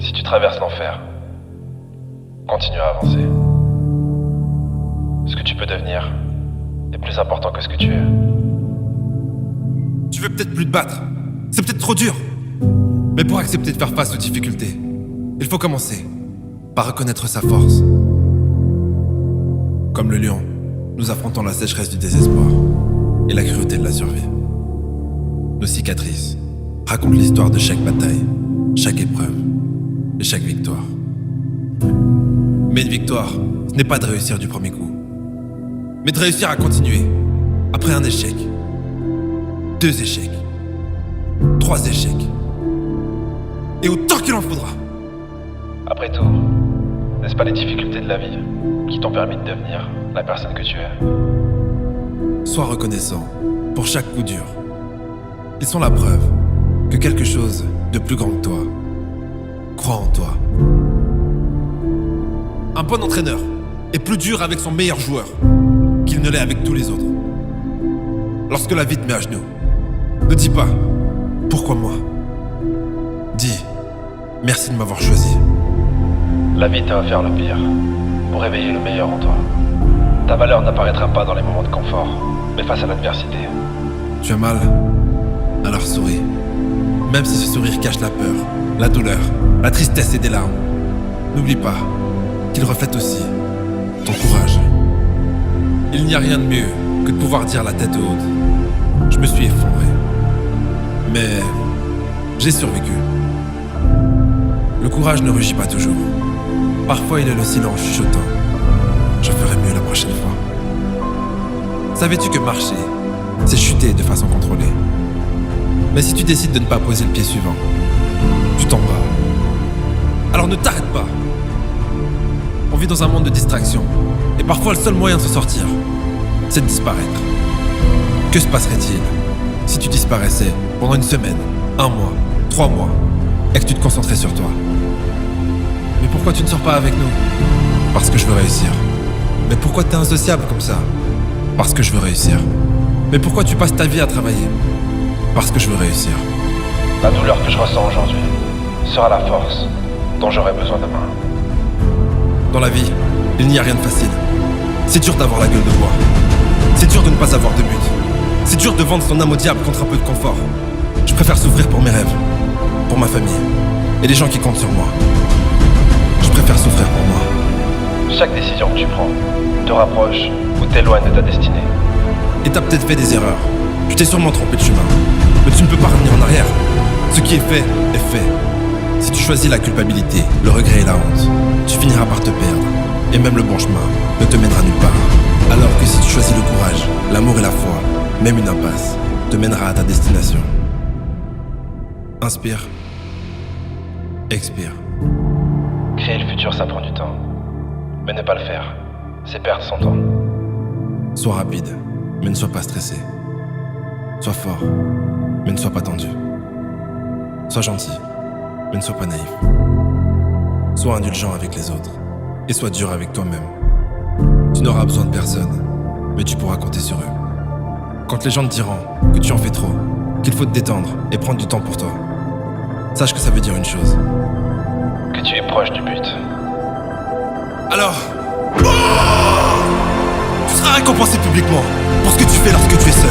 Si tu traverses l'enfer, continue à avancer. Ce que tu peux devenir est plus important que ce que tu es. Tu veux peut-être plus te battre. C'est peut-être trop dur. Mais pour accepter de faire face aux difficultés, il faut commencer par reconnaître sa force. Comme le lion, nous affrontons la sécheresse du désespoir et la cruauté de la survie. Nos cicatrices racontent l'histoire de chaque bataille, chaque épreuve et chaque victoire. Mais une victoire, ce n'est pas de réussir du premier coup, mais de réussir à continuer après un échec, 2 échecs, 3 échecs, et autant qu'il en faudra. Après tout, n'est-ce pas les difficultés de la vie qui t'ont permis de devenir la personne que tu es? Sois reconnaissant pour chaque coup dur. Ils sont la preuve que quelque chose de plus grand que toi croit en toi. Un bon entraîneur est plus dur avec son meilleur joueur qu'il ne l'est avec tous les autres. Lorsque la vie te met à genoux, ne dis pas « Pourquoi moi ?» Dis « Merci de m'avoir choisi ». La vie t'a offert le pire pour réveiller le meilleur en toi. Ta valeur n'apparaîtra pas dans les moments de confort, mais face à l'adversité. Tu as mal? Alors souris. Même si ce sourire cache la peur, la douleur, la tristesse et des larmes. N'oublie pas qu'il reflète aussi ton courage. Il n'y a rien de mieux que de pouvoir dire la tête haute. Je me suis effondré. Mais j'ai survécu. Le courage ne rugit pas toujours. Parfois il est le silence chuchotant. Je ferai mieux la prochaine fois. Savais-tu que marcher, c'est chuter de façon contrôlée? Mais si tu décides de ne pas poser le pied suivant, tu tomberas. Alors ne t'arrête pas. On vit dans un monde de distraction. Et parfois le seul moyen de s'en sortir, c'est de disparaître. Que se passerait-il si tu disparaissais pendant une semaine, 1 mois, 3 mois, et que tu te concentrais sur toi? Mais pourquoi tu ne sors pas avec nous? Parce que je veux réussir. Mais pourquoi t'es insociable comme ça? Parce que je veux réussir. Mais pourquoi tu passes ta vie à travailler? Parce que je veux réussir. La douleur que je ressens aujourd'hui sera la force dont j'aurai besoin demain. Dans la vie, il n'y a rien de facile. C'est dur d'avoir la gueule de bois. C'est dur de ne pas avoir de but. C'est dur de vendre son âme au diable contre un peu de confort. Je préfère souffrir pour mes rêves, pour ma famille et les gens qui comptent sur moi. Je préfère souffrir pour moi. Chaque décision que tu prends te rapproche ou t'éloigne de ta destinée. Et t'as peut-être fait des erreurs. Tu t'es sûrement trompé de chemin. Mais tu ne peux pas revenir en arrière. Ce qui est fait, est fait. Si tu choisis la culpabilité, le regret et la honte, tu finiras par te perdre. Et même le bon chemin ne te mènera nulle part. Alors que si tu choisis le courage, l'amour et la foi, même une impasse, te mènera à ta destination. Inspire. Expire. Créer le futur, ça prend du temps. Mais ne pas le faire, c'est perdre son temps. Sois rapide, mais ne sois pas stressé. Sois fort, mais ne sois pas tendu. Sois gentil, mais ne sois pas naïf. Sois indulgent avec les autres et sois dur avec toi-même. Tu n'auras besoin de personne, mais tu pourras compter sur eux. Quand les gens te diront que tu en fais trop, qu'il faut te détendre et prendre du temps pour toi, sache que ça veut dire une chose. Que tu es proche du but. Alors, tu seras récompensé publiquement pour ce que tu fais lorsque tu es seul.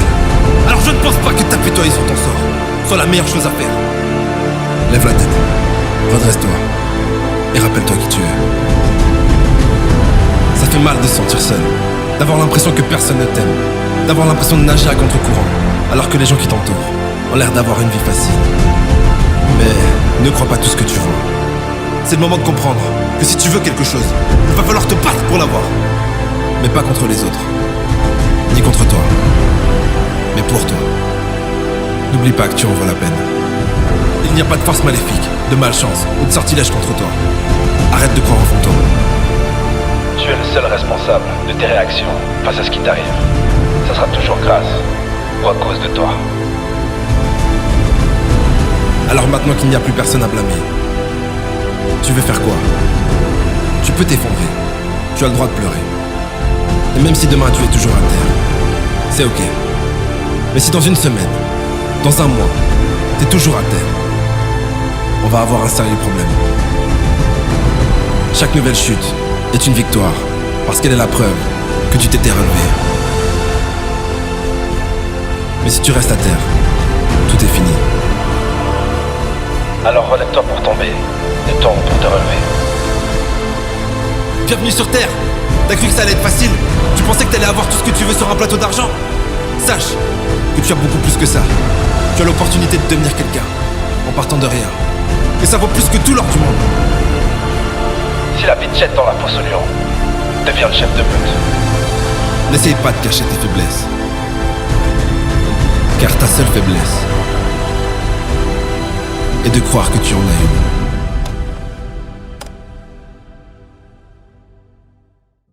Alors je ne pense pas que t'apitoyer sur ton sort soit la meilleure chose à faire. Lève la tête, redresse-toi et rappelle-toi qui tu es. Ça fait mal de se sentir seul, d'avoir l'impression que personne ne t'aime, d'avoir l'impression de nager à contre-courant, alors que les gens qui t'entourent ont l'air d'avoir une vie facile. Mais ne crois pas tout ce que tu vois. C'est le moment de comprendre que si tu veux quelque chose, il va falloir te battre pour l'avoir. Mais pas contre les autres, ni contre toi, mais pour toi. N'oublie pas que tu en vaux la peine. Il n'y a pas de force maléfique, de malchance ou de sortilège contre toi. Arrête de croire en fantôme. Tu es le seul responsable de tes réactions face à ce qui t'arrive. Ça sera toujours grâce ou à cause de toi. Alors maintenant qu'il n'y a plus personne à blâmer, tu veux faire quoi? Tu peux t'effondrer, tu as le droit de pleurer. Et même si demain tu es toujours à terre, c'est ok. Mais si dans une semaine, dans un mois, t'es toujours à terre, on va avoir un sérieux problème. Chaque nouvelle chute est une victoire, parce qu'elle est la preuve que tu t'étais relevé. Mais si tu restes à terre, tout est fini. Alors relève-toi pour tomber, et tombe pour te relever. Bienvenue sur Terre. T'as cru que ça allait être facile? Tu pensais que t'allais avoir tout ce que tu veux sur un plateau d'argent? Sache que tu as beaucoup plus que ça. Tu as l'opportunité de devenir quelqu'un, en partant de rien. Et ça vaut plus que tout l'or du monde. Si la vie te jette dans la fosse au lion, deviens le chef de meute. N'essaye pas de cacher tes faiblesses. Car ta seule faiblesse est de croire que tu en as une.